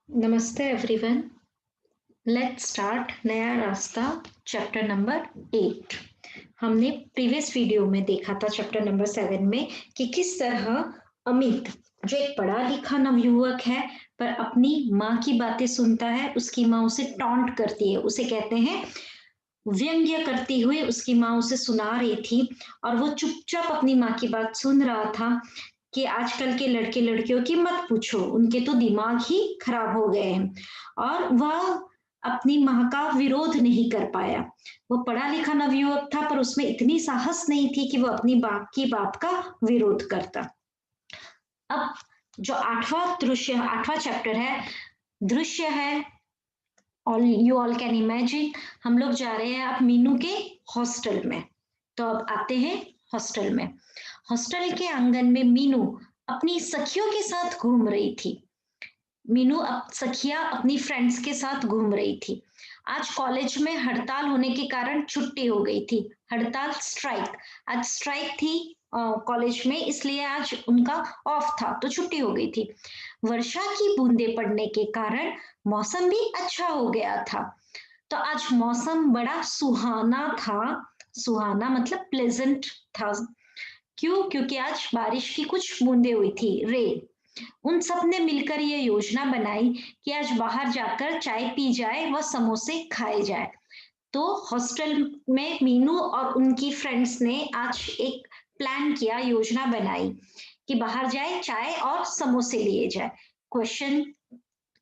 नमस्ते everyone. Let's start नया रास्ता चैप्टर नंबर 8। हमने प्रीवियस वीडियो में देखा था चैप्टर नंबर 7 में कि किस तरह अमित जो एक पढ़ा लिखा नवयुवक है पर अपनी माँ की बातें सुनता है। उसकी माँ उसे टॉन्ट करती है, उसे कहते हैं व्यंग्य करती हुई उसकी माँ उसे सुना रही थी और वो चुपचाप अपनी माँ की बात सुन रहा था कि आजकल के लड़के लड़कियों की मत पूछो, उनके तो दिमाग ही खराब हो गए हैं। और वह अपनी माँ का विरोध नहीं कर पाया। वो पढ़ा लिखा नवयुवक था पर उसमें इतनी साहस नहीं थी कि वो अपनी बाप की बात का विरोध करता। अब जो आठवां चैप्टर है, दृश्य है। ऑल कैन इमेजिन, हम लोग जा रहे हैं अब मीनू के हॉस्टल में। तो अब आते हैं हॉस्टल में। हॉस्टल के आंगन में मीनू अपनी सखियों के साथ घूम रही थी। मीनू अब सखिया अपनी फ्रेंड्स के साथ घूम रही थी। आज कॉलेज में हड़ताल होने के कारण छुट्टी हो गई थी। हड़ताल स्ट्राइक, आज स्ट्राइक थी कॉलेज में, इसलिए आज उनका ऑफ था तो छुट्टी हो गई थी। वर्षा की बूंदें पड़ने के कारण मौसम भी अच्छा हो गया था। तो आज मौसम बड़ा सुहाना था। सुहाना मतलब प्लेजेंट था। क्यों? क्योंकि आज बारिश की कुछ बूंदें हुई थी, रेन। उन सब ने मिलकर ये योजना बनाई कि आज बाहर जाकर चाय पी जाए व समोसे खाए जाए। तो हॉस्टल में मीनू और उनकी फ्रेंड्स ने आज एक प्लान किया, योजना बनाई कि बाहर जाए, चाय और समोसे लिए जाए। क्वेश्चन,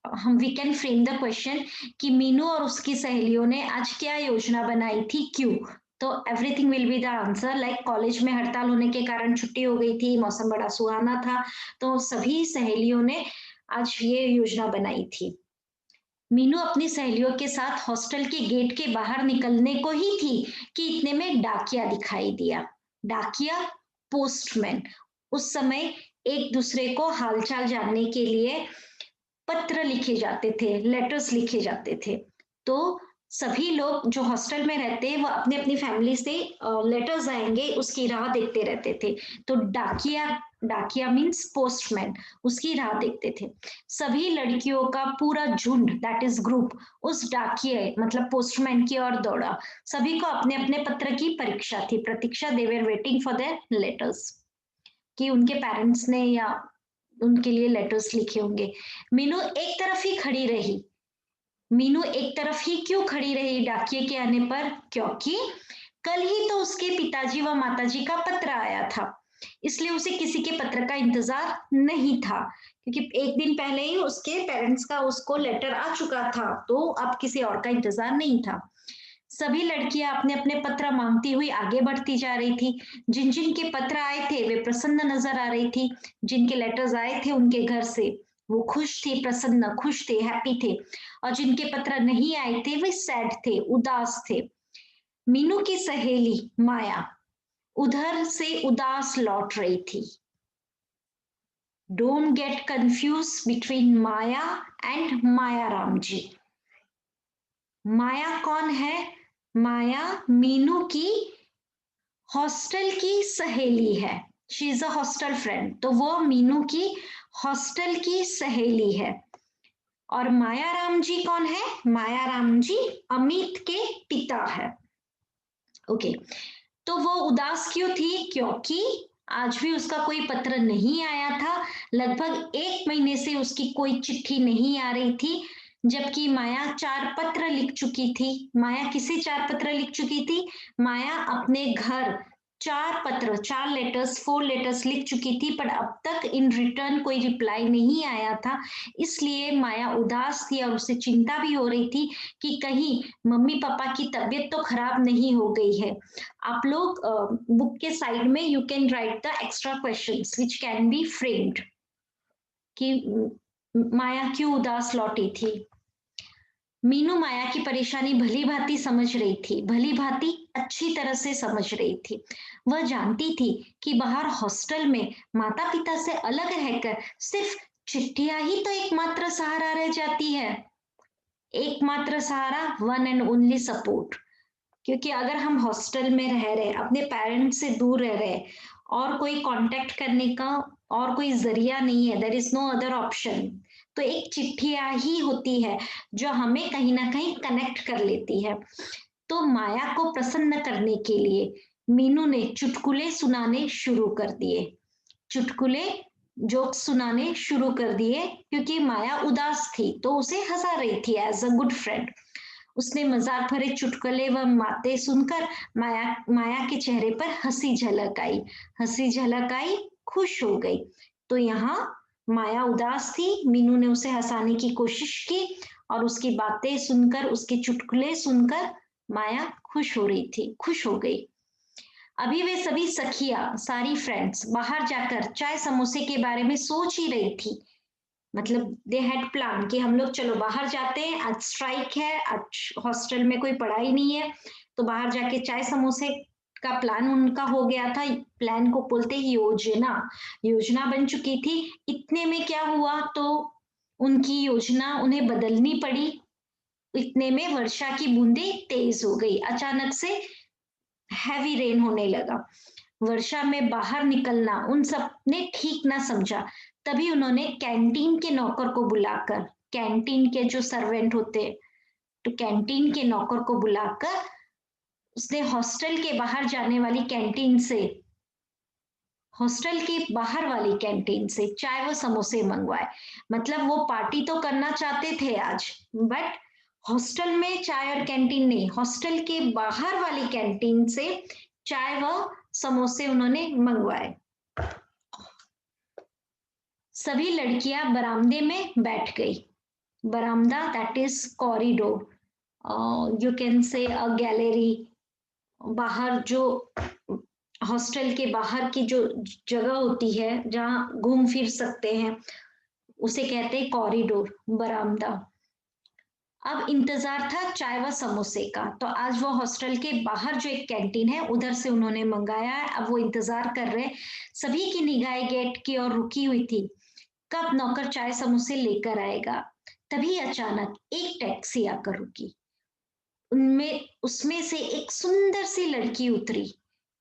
हम we can frame the question कि मीनू और उसकी सहेलियों ने आज क्या योजना बनाई थी, क्यों? तो everything will be the answer. Like college में हड़ताल होने के कारण छुट्टी हो गई थी, मौसम बड़ा सुहाना था, तो सभी सहेलियों ने आज ये योजना बनाई थी। मीनू अपनी सहेलियों के साथ हॉस्टल के गेट के बाहर निकलने को ही थी कि इतने में डाकिया दिखाई दिया। डाकिया, पोस्टमैन। उस समय एक दूसरे को हालचाल जानने के लिए पत्र लिखे जाते थे, लेटर्स लिखे जाते थे। तो सभी लोग जो हॉस्टल में रहते हैं वो अपने अपनी फैमिली से लेटर्स आएंगे उसकी राह देखते रहते थे। तो डाकिया, डाकिया मीन्स पोस्टमैन, उसकी राह देखते थे। सभी लड़कियों का पूरा झुंड, दैट इज ग्रुप, उस डाकिए मतलब पोस्टमैन की ओर दौड़ा। सभी को अपने अपने पत्र की परीक्षा थी, प्रतीक्षा। They were waiting for their letters कि उनके पेरेंट्स ने या उनके लिए लेटर्स लिखे होंगे। मीनू एक तरफ ही खड़ी रही। मीनू एक तरफ ही क्यों खड़ी रही डाकिए के आने पर? क्योंकि कल ही तो उसके पिताजी व माताजी का पत्र आया था, इसलिए उसे किसी के पत्र का इंतजार नहीं था। क्योंकि एक दिन पहले ही उसके पेरेंट्स का उसको लेटर आ चुका था, तो अब किसी और का इंतजार नहीं था। सभी लड़कियां अपने अपने पत्र मांगती हुई आगे बढ़ती जा रही थी। जिन जिन के पत्र आए थे वे प्रसन्न नजर आ रही थी। जिनके लेटर्स आए थे उनके घर से, वो खुश थे, प्रसन्न, खुश थे, हैप्पी थे। और जिनके पत्र नहीं आए थे वे सैड थे, उदास थे। मीनू की सहेली माया उधर से उदास लौट रही थी। Don't get confuse between Maya and Maya Ram ji. Maya कौन है? माया मीनू की हॉस्टल की सहेली है। She is a hostel friend, तो वो मीनू की हॉस्टल की सहेली है। और माया राम जी कौन है? माया राम जी अमित के पिता है। ओके, तो वो उदास क्यों थी? क्योंकि आज भी उसका कोई पत्र नहीं आया था। लगभग 1 महीने से उसकी कोई चिट्ठी नहीं आ रही थी, जबकि माया 4 पत्र लिख चुकी थी। माया किसे 4 पत्र लिख चुकी थी? माया अपने घर 4 पत्र, 4 लेटर्स, 4 लेटर्स लिख चुकी थी, पर अब तक इन रिटर्न कोई रिप्लाई नहीं आया था। इसलिए माया उदास थी और उसे चिंता भी हो रही थी कि कहीं मम्मी पापा की तबीयत तो खराब नहीं हो गई है। आप लोग बुक के साइड में you can write the extra questions which can be framed कि माया क्यों उदास लौटी थी। मीनू माया की परेशानी भली भांति समझ रही थी, भली भांति अच्छी तरह से समझ रही थी। वह जानती थी कि बाहर हॉस्टल में माता पिता से अलग रहकर सिर्फ चिट्ठियां ही तो एकमात्र सहारा रह जाती है। एकमात्र सहारा, वन एंड ओनली सपोर्ट। क्योंकि अगर हम हॉस्टल में रह रहे, अपने पेरेंट्स से दूर रह रहे और कोई कांटेक्ट करने का और कोई जरिया नहीं है, there is no other option, तो एक चिट्ठिया ही होती है जो हमें कहीं ना कहीं कनेक्ट कर लेती है। तो माया को प्रसन्न करने के लिए मीनू ने चुटकुले सुनाने शुरू कर दिए, चुटकुले जोक सुनाने शुरू कर दिए, क्योंकि माया उदास थी तो उसे हंसा रही थी एज अ गुड फ्रेंड। उसने मजाक भरे चुटकुले व बातें सुनकर माया माया के चेहरे पर हंसी झलक आई, हंसी झलक आई, खुश हो गई। तो यहाँ माया उदास थी, मीनू ने उसे हंसाने की कोशिश की और उसकी बातें सुनकर, उसके चुटकुले सुनकर माया खुश हो रही थी, खुश हो गई। अभी वे सभी सखियां, सारी फ्रेंड्स बाहर जाकर चाय समोसे के बारे में सोच ही रही थी। मतलब दे हैड प्लान कि हम लोग चलो बाहर जाते हैं, आज स्ट्राइक है, आज हॉस्टल में कोई पढ़ाई नहीं है, तो बाहर जाके चाय समोसे का प्लान उनका हो गया था। प्लान को बोलते ही योजना, योजना बन चुकी थी। इतने में क्या हुआ, तो उनकी योजना उन्हें बदलनी पड़ी। इतने में वर्षा की बूंदें तेज हो गई, अचानक से हैवी रेन होने लगा। वर्षा में बाहर निकलना उन सब ने ठीक ना समझा। तभी उन्होंने कैंटीन के नौकर को बुलाकर, कैंटीन के जो सर्वेंट होते, तो कैंटीन के नौकर को बुलाकर उसने हॉस्टल के बाहर जाने वाली कैंटीन से, हॉस्टल के बाहर वाली कैंटीन से चाय व समोसे मंगवाए। मतलब वो पार्टी तो करना चाहते थे आज, बट हॉस्टल में चाय और कैंटीन नहीं, हॉस्टल के बाहर वाली कैंटीन से चाय व समोसे उन्होंने मंगवाए। सभी लड़कियां बरामदे में बैठ गई। बरामदा that is corridor, you can say a gallery. बाहर जो हॉस्टल के बाहर की जो जगह होती है जहां घूम फिर सकते हैं, उसे कहते हैं कॉरिडोर, बरामदा। अब इंतजार था चाय व समोसे का, तो आज वो हॉस्टल के बाहर जो एक कैंटीन है उधर से उन्होंने मंगाया है। अब वो इंतजार कर रहे, सभी की निगाहें गेट की ओर रुकी हुई थी, कब नौकर चाय समोसे लेकर आएगा। तभी अचानक एक टैक्सी आकर रुकी, उनमें उसमें से एक सुंदर सी लड़की उतरी।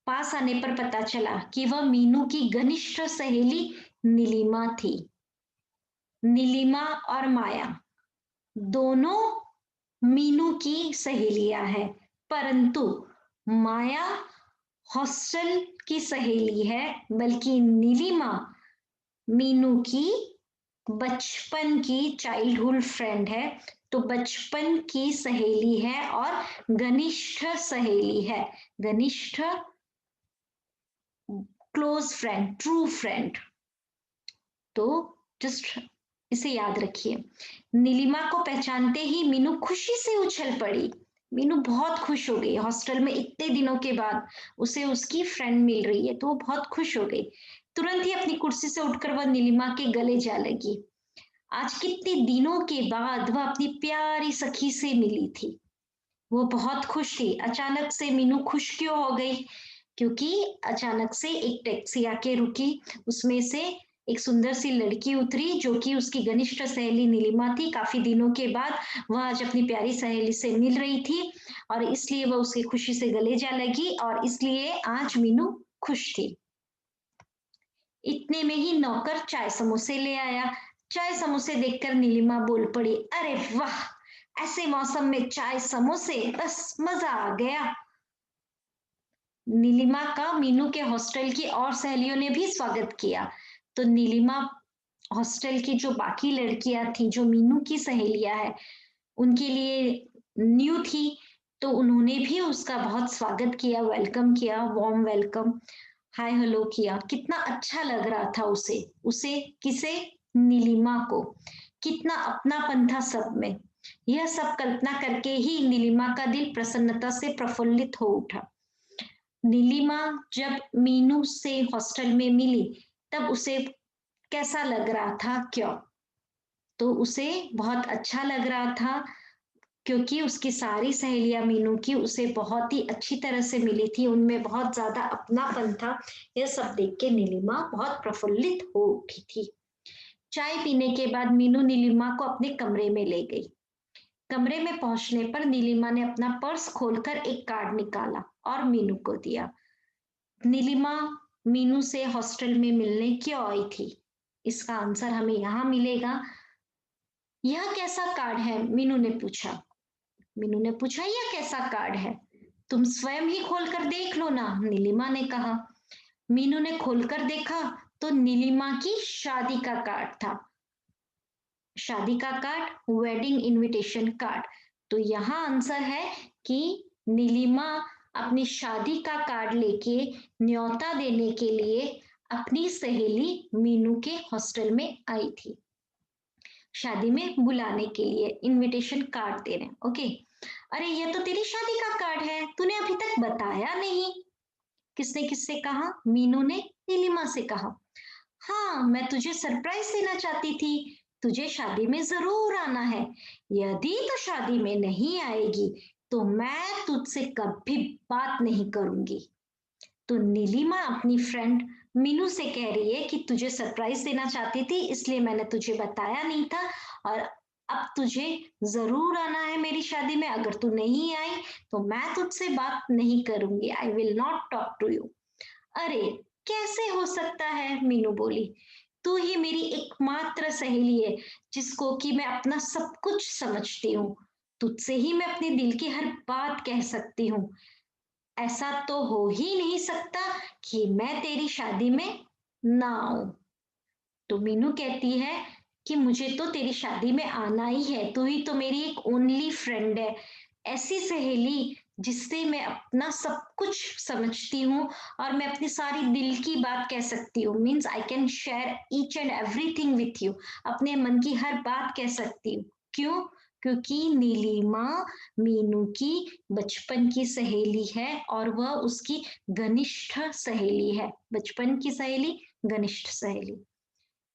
पास आने पर पता चला कि वह मीनू की घनिष्ठ सहेली नीलिमा थी। नीलिमा और माया दोनों मीनू की सहेलियां हैं, परंतु माया हॉस्टल की सहेली है, बल्कि नीलिमा मीनू की बचपन की चाइल्डहुड फ्रेंड है। तो बचपन की सहेली है और घनिष्ठ सहेली है, घनिष्ठ, क्लोज फ्रेंड, ट्रू फ्रेंड। तो जस्ट इसे याद रखिए। नीलिमा को पहचानते ही मीनू खुशी से उछल पड़ी। मीनू बहुत खुश हो गई, हॉस्टल में इतने दिनों के बाद उसे उसकी फ्रेंड मिल रही है, तो वो बहुत खुश हो गई। तुरंत ही अपनी कुर्सी से उठकर वह नीलिमा के गले जा लगी। आज कितने दिनों के बाद वह अपनी प्यारी सखी से मिली थी, वो बहुत खुश थी। अचानक से मीनू खुश क्यों हो गई, क्योंकि अचानक से एक टैक्सी आके रुकी, उसमें से एक सुंदर सी लड़की उतरी जो कि उसकी घनिष्ठ सहेली नीलिमा थी। काफी दिनों के बाद वह आज अपनी प्यारी सहेली से मिल रही थी और इसलिए वह उसकी खुशी से गले जा लगी और इसलिए आज मीनू खुश थी। इतने में ही नौकर चाय समोसे ले आया। चाय समोसे देखकर नीलिमा बोल पड़ी, अरे वाह, ऐसे मौसम में चाय समोसे, बस मजा आ गया। नीलिमा का मीनू के हॉस्टल की और सहेलियों ने भी स्वागत किया। तो नीलिमा हॉस्टल की जो बाकी लड़कियां थी, जो मीनू की सहेलियां है, उनके लिए न्यू थी, तो उन्होंने भी उसका बहुत स्वागत किया, वेलकम किया, वार्म वेलकम, हाय हेलो किया। कितना अच्छा लग रहा था उसे, उसे किसे, नीलिमा को, कितना अपनापन था सब में। यह सब कल्पना करके ही नीलिमा का दिल प्रसन्नता से प्रफुल्लित हो उठा। नीलिमा जब मीनू से हॉस्टल में मिली तब उसे कैसा लग रहा था, क्यों? तो उसे बहुत अच्छा लग रहा था, क्योंकि उसकी सारी सहेलियां मीनू की उसे बहुत ही अच्छी तरह से मिली थी, उनमें बहुत ज्यादा अपनापन था। यह सब देख के नीलिमा बहुत प्रफुल्लित हो उठी थी। चाय पीने के बाद मीनू नीलिमा को अपने कमरे में ले गई। कमरे में पहुंचने पर नीलिमा ने अपना पर्स खोलकर एक कार्ड निकाला और मीनू को दिया। नीलिमा मीनू से हॉस्टल में मिलने क्यों आई थी? इसका आंसर हमें यहाँ मिलेगा। यह कैसा कार्ड है? मीनू ने पूछा। मीनू ने पूछा, यह कैसा कार्ड है? तुम स्वयं ही खोलकर देख लो ना, नीलिमा ने कहा। मीनू ने खोलकर देखा तो नीलिमा की शादी का कार्ड था। शादी का कार्ड, वेडिंग इनविटेशन कार्ड। तो यहाँ आंसर है कि नीलिमा अपनी शादी का कार्ड लेके न्योता देने के लिए अपनी सहेली मीनू के हॉस्टल में आई थी। शादी में बुलाने के लिए इनविटेशन कार्ड दे रहे हैं। ओके, अरे ये तो तेरी शादी का कार्ड है, तूने अभी तक बताया नहीं। किसने किससे कहा? मीनू ने नीलिमा से कहा। हाँ, मैं तुझे सरप्राइज देना चाहती थी। तुझे शादी में जरूर आना है। यदि तो शादी में नहीं आएगी तो मैं तुझसे कभी बात नहीं करूंगी। तो नीलिमा अपनी फ्रेंड मीनू से कह रही है कि तुझे सरप्राइज देना चाहती थी, इसलिए मैंने तुझे बताया नहीं था, और अब तुझे जरूर आना है मेरी शादी में। अगर तू नहीं आई तो मैं तुझसे बात नहीं करूंगी। I will not talk to you. अरे कैसे हो सकता है? मीनू बोली। तू ही मेरी एकमात्र सहेली है जिसको कि मैं अपना सब कुछ समझती हूँ। तुझसे ही मैं अपने दिल की हर बात कह सकती हूँ। ऐसा तो हो ही नहीं सकता कि मैं तेरी शादी में ना आऊं। तो मीनू कहती है कि मुझे तो तेरी शादी में आना ही है। तू ही तो मेरी एक ओनली फ्रेंड है, ऐसी सहेली जिससे मैं अपना सब कुछ समझती हूँ और मैं अपनी सारी दिल की बात कह सकती हूँ। Means I can share each and everything with you. अपने मन की हर बात कह सकती हूँ। क्यों? क्योंकि नीलिमा मीनू की बचपन की सहेली है और वह उसकी घनिष्ठ सहेली है। बचपन की सहेली, घनिष्ठ सहेली।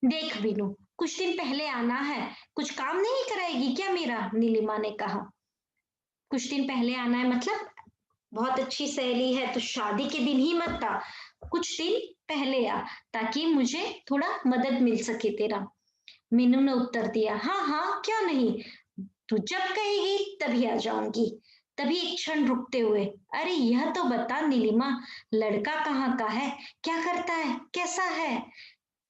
देख मीनू, कुछ दिन पहले आना है। कुछ काम नहीं कराएगी क्या मेरा? नीलिमा ने कहा। कुछ दिन पहले आना है मतलब? बहुत अच्छी सहेली है तो शादी के दिन ही मत आ, कुछ दिन पहले आ, ताकि मुझे थोड़ा मदद मिल सके तेरा। मीनू ने उत्तर दिया। हाँ हाँ, क्यों नहीं, तू जब कहेगी तभी आ जाऊंगी। तभी एक क्षण रुकते हुए, अरे यह तो बता नीलिमा, लड़का कहाँ का है, क्या करता है, कैसा है?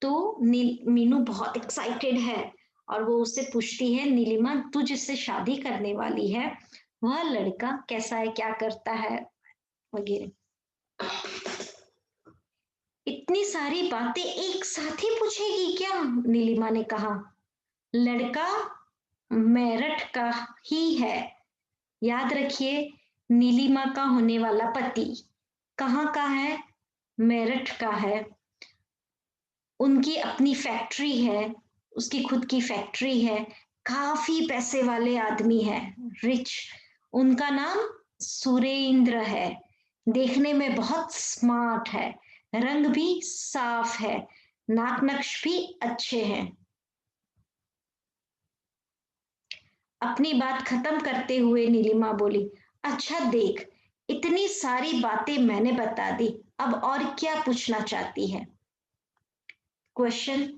तो मीनू बहुत एक्साइटेड है और वो उससे पूछती है, नीलिमा तू जिससे शादी करने वाली है वह लड़का कैसा है, क्या करता है, वगैरह। इतनी सारी बातें एक साथ ही पूछेगी क्या? नीलिमा ने कहा। लड़का मेरठ का ही है। याद रखिए, नीलिमा का होने वाला पति कहाँ का है? मेरठ का है। उनकी अपनी फैक्ट्री है, उसकी खुद की फैक्ट्री है। काफी पैसे वाले आदमी है, रिच। उनका नाम सुरेंद्र है। देखने में बहुत स्मार्ट है, रंग भी साफ है, नाक नक्श भी अच्छे हैं। अपनी बात खत्म करते हुए नीलिमा बोली, अच्छा देख, इतनी सारी बातें मैंने बता दी, अब और क्या पूछना चाहती है? क्वेश्चन।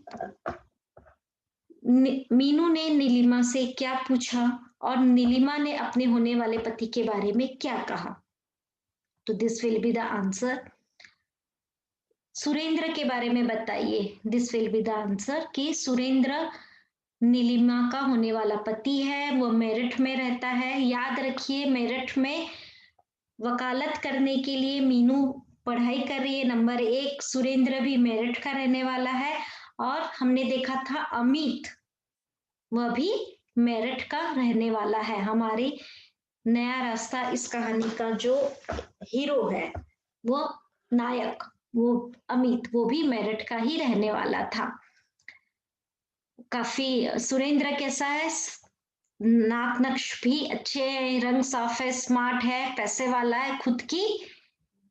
मीनू ने नीलिमा से क्या पूछा और नीलिमा ने अपने होने वाले पति के बारे में क्या कहा? तो this will be the answer. Surendra के बारे में बताइए। This will be the answer कि सुरेंद्र नीलिमा का होने वाला पति है, वो मेरठ में रहता है। याद रखिए, मेरठ में वकालत करने के लिए मीनू पढ़ाई कर रही है, नंबर 1। सुरेंद्र भी मेरठ का रहने वाला है। और हमने देखा था अमित, वह भी मेरठ का रहने वाला है। हमारे नया रास्ता इस कहानी का जो हीरो है, वो नायक, वो अमित, वो भी मेरठ का ही रहने वाला था। काफी सुरेंद्र कैसा है? नाक नक्श भी अच्छे है, रंग साफ है, स्मार्ट है, पैसे वाला है, खुद की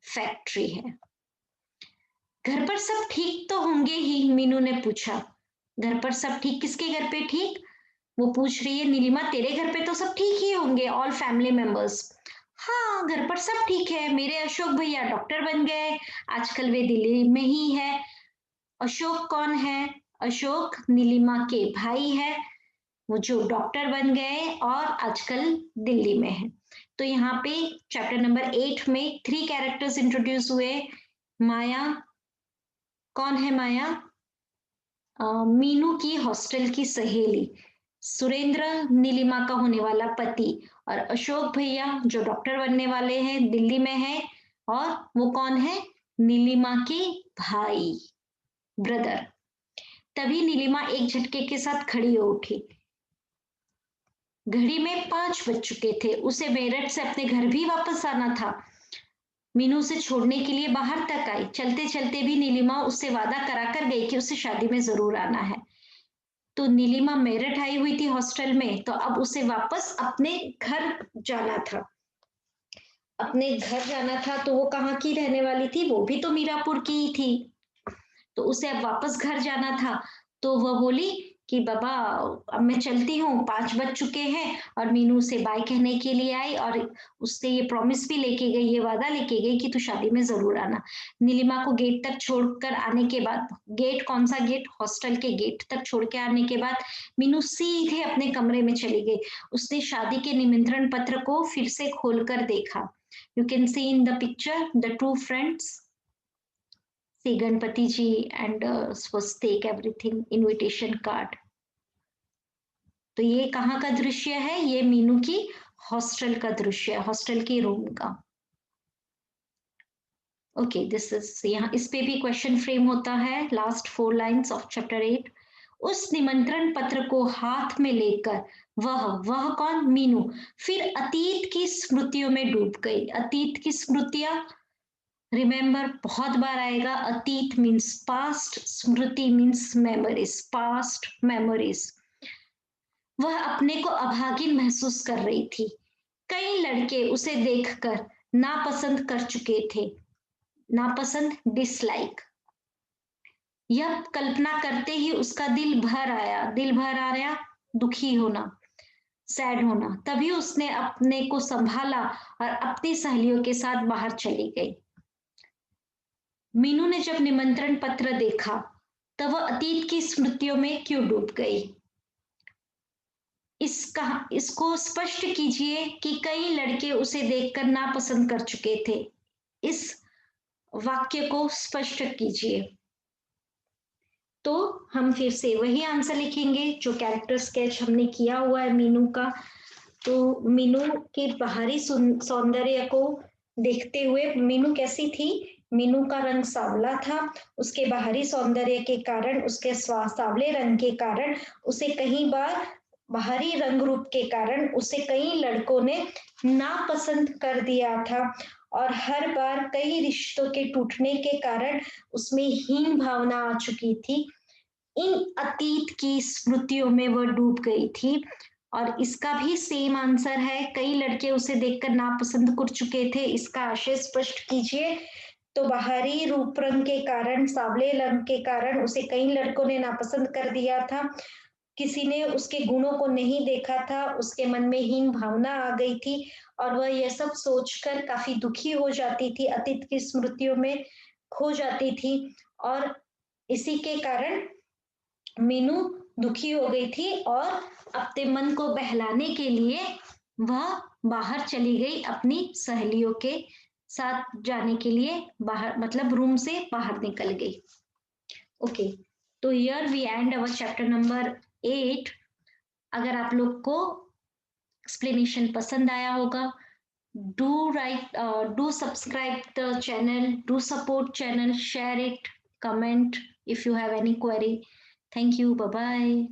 फैक्ट्री है। घर पर सब ठीक तो होंगे ही? मीनू ने पूछा। घर पर सब ठीक? किसके घर पे ठीक? वो पूछ रही है नीलिमा, तेरे घर पे तो सब ठीक ही होंगे, ऑल फैमिली मेंबर्स। हाँ, घर पर सब ठीक है। मेरे अशोक भैया डॉक्टर बन गए, आजकल वे दिल्ली में ही है। अशोक कौन है? अशोक नीलिमा के भाई है, वो जो डॉक्टर बन गए और आजकल दिल्ली में है। तो यहाँ पे चैप्टर नंबर 8 में 3 कैरेक्टर्स इंट्रोड्यूस हुए। माया, कौन है माया? मीनू की हॉस्टल की सहेली, सुरेंद्र नीलिमा का होने वाला पति, और अशोक भैया जो डॉक्टर बनने वाले हैं, दिल्ली में है, और वो कौन है? नीलिमा के भाई, ब्रदर। तभी नीलिमा एक झटके के साथ खड़ी हो उठी। घड़ी में 5 बज चुके थे। उसे मेरठ से अपने घर भी वापस आना था। मीनू उसे छोड़ने के लिए बाहर तक आई। चलते चलते भी नीलिमा उससे वादा कराकर गई कि उसे शादी में जरूर आना है। तो नीलिमा मेरठ आई हुई थी हॉस्टल में, तो अब उसे वापस अपने घर जाना था। अपने घर जाना था, तो वो कहाँ की रहने वाली थी? वो भी तो मीरापुर की ही थी। तो उसे अब वापस घर जाना था। तो वह बोली कि बाबा अब मैं चलती हूँ, 5 बज चुके हैं। और मीनू से बाय कहने के लिए आई और उससे ये प्रॉमिस भी लेके गई, ये वादा लेके गई कि तू शादी में जरूर आना। नीलिमा को गेट तक छोड़कर आने के बाद, गेट कौन सा गेट? हॉस्टल के गेट तक छोड़ के आने के बाद मीनू सीधे अपने कमरे में चली गई। उसने शादी के निमंत्रण पत्र को फिर से खोलकर देखा। You can see in the picture the two friends, see Ganpati ji and was take everything invitation card. तो ये कहाँ का दृश्य है? ये मीनू की हॉस्टल का दृश्य है, हॉस्टल की रूम का। ओके, दिस इज, यहाँ इस पे भी क्वेश्चन फ्रेम होता है। Last 4 lines of chapter 8। उस निमंत्रण पत्र को हाथ में लेकर वह कौन? मीनू फिर अतीत की स्मृतियों में डूब गई। अतीत की स्मृतियां, रिमेंबर बहुत बार आएगा। अतीत मीन्स पास्ट, स्मृति मीन्स मेमोरीज, पास्ट मेमोरीज। वह अपने को अभागिन महसूस कर रही थी। कई लड़के उसे देखकर नापसंद कर चुके थे। नापसंद, डिसलाइक। यह कल्पना करते ही उसका दिल भर आया। दिल भर आया, दुखी होना, सैड होना। तभी उसने अपने को संभाला और अपनी सहेलियों के साथ बाहर चली गई। मीनू ने जब निमंत्रण पत्र देखा तब वह अतीत की स्मृतियों में क्यों डूब गई? इसको स्पष्ट कीजिए कि कई लड़के उसे देखकर नापसंद कर चुके थे। इस वाक्य को स्पष्ट कीजिए। तो हम फिर से वही आंसर लिखेंगे जो कैरेक्टर स्केच हमने किया हुआ है मीनू का। तो मीनू के बाहरी सौंदर्य को देखते हुए, मीनू कैसी थी? मीनू का रंग सांवला था। उसके बाहरी सौंदर्य के कारण, उसके सांवले रंग के कारण उसे कई बार, बाहरी रंग रूप के कारण उसे कई लड़कों ने नापसंद कर दिया था। और हर बार कई रिश्तों के टूटने के कारण उसमें हीन भावना आ चुकी थी। इन अतीत की स्मृतियों में वह डूब गई थी। और इसका भी सेम आंसर है। कई लड़के उसे देखकर नापसंद कर चुके थे, इसका आशय स्पष्ट कीजिए। तो बाहरी रूप रंग के कारण, सांवले रंग के कारण उसे कई लड़कों ने नापसंद कर दिया था। किसी ने उसके गुणों को नहीं देखा था, उसके मन में हीन भावना आ गई थी और वह यह सब सोचकर काफी दुखी हो जाती थी, अतीत की स्मृतियों में खो जाती थी। और इसी के कारण मीनू दुखी हो गई थी और अपने मन को बहलाने के लिए वह बाहर चली गई, अपनी सहेलियों के साथ जाने के लिए बाहर, मतलब रूम से बाहर निकल गई। ओके, तो here we end our chapter number 8। अगर आप लोग को एक्सप्लेनेशन पसंद आया होगा, do subscribe the channel, do support channel, share it, comment if you have any query. Thank you, bye bye.